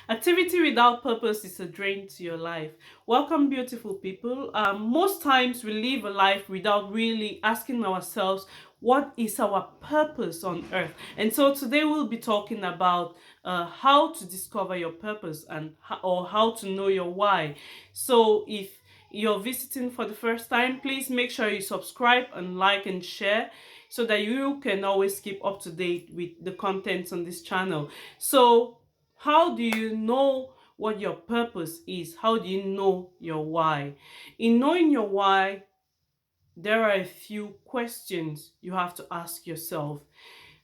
Activity without purpose is a drain to your life. Welcome, beautiful people. Most times we live a life without really asking ourselves what is our purpose on earth. And so today we'll be talking about how to discover your purpose and or how to know your why. So if you're visiting for the first time, please make sure you subscribe and like and share so that you can always keep up to date with the contents on this channel. So how do you know what your purpose is? How do you know your why? In knowing your why, there are a few questions you have to ask yourself.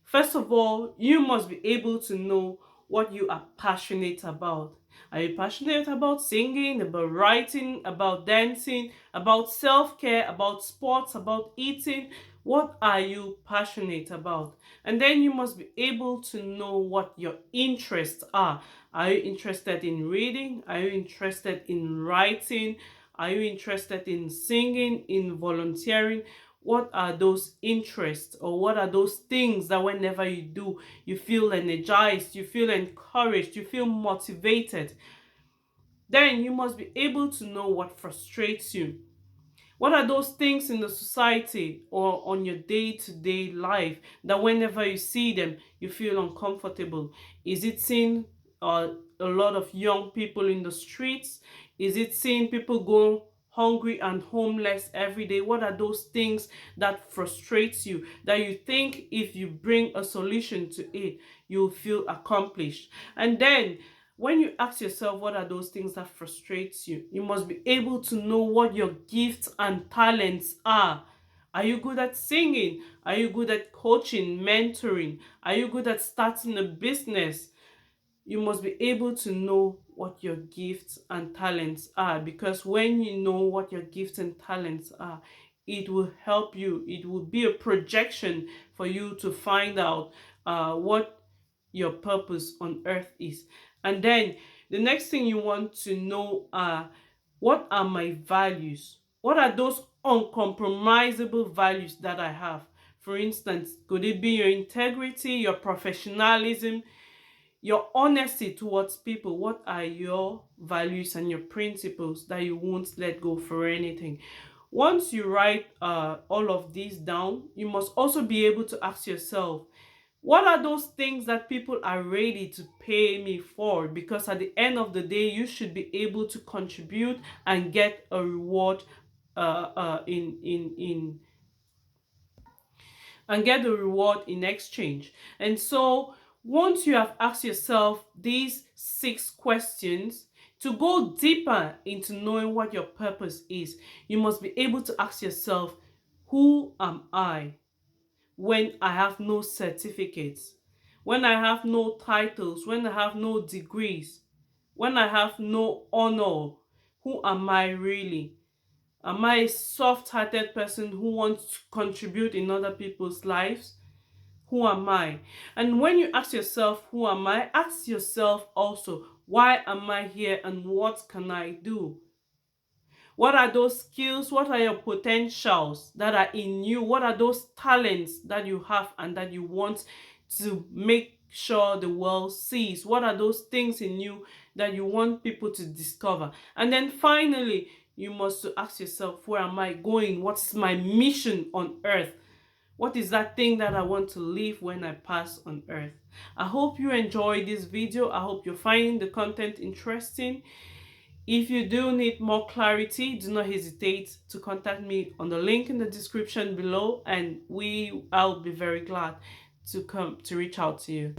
First of all, you must be able to know what you are passionate about. Are you passionate about singing, about writing, about dancing, about self care, about sports, about eating? What are you passionate about? And then you must be able to know what your interests are. Are you interested in reading? Are you interested in writing? Are you interested in singing, in volunteering? What are those interests, or what are those things that whenever you do, you feel energized, you feel encouraged, you feel motivated? Then you must be able to know what frustrates you. What are those things in the society or on your day-to-day life that whenever you see them, you feel uncomfortable? Is it seeing a lot of young people in the streets? Is it seeing people go hungry and homeless every day? What are those things that frustrates you, that you think if you bring a solution to it, you'll feel accomplished? And then when you ask yourself what are those things that frustrates you, you must be able to know what your gifts and talents are. Are you good at singing? Are you good at coaching, mentoring? Are you good at starting a business? You must be able to know what your gifts and talents are, because when you know what your gifts and talents are, it will help you. It will be a projection for you to find out what your purpose on earth is. And then the next thing you want to know are, what are my values? What are those uncompromisable values that I have? For instance, could it be your integrity, your professionalism, your honesty towards people? What are your values and your principles that you won't let go for anything? Once you write all of these down, you must also be able to ask yourself, what are those things that people are ready to pay me for? Because at the end of the day, you should be able to contribute and get a reward in and get the reward in exchange. And so once you have asked yourself these 6 questions, to go deeper into knowing what your purpose is, you must be able to ask yourself, who am I when I have no certificates, when I have no titles, when I have no degrees, when I have no honor? Who am I really? Am I a soft-hearted person who wants to contribute in other people's lives? Who am I? And when you ask yourself, who am I? Ask yourself also, why am I here and what can I do? What are those skills? What are your potentials that are in you? What are those talents that you have and that you want to make sure the world sees? What are those things in you that you want people to discover? And then finally, you must ask yourself, where am I going? What's my mission on earth? What is that thing that I want to leave when I pass on earth? I hope you enjoyed this video. I hope you're finding the content interesting. If you do need more clarity, do not hesitate to contact me on the link in the description below, and I'll be very glad to reach out to you.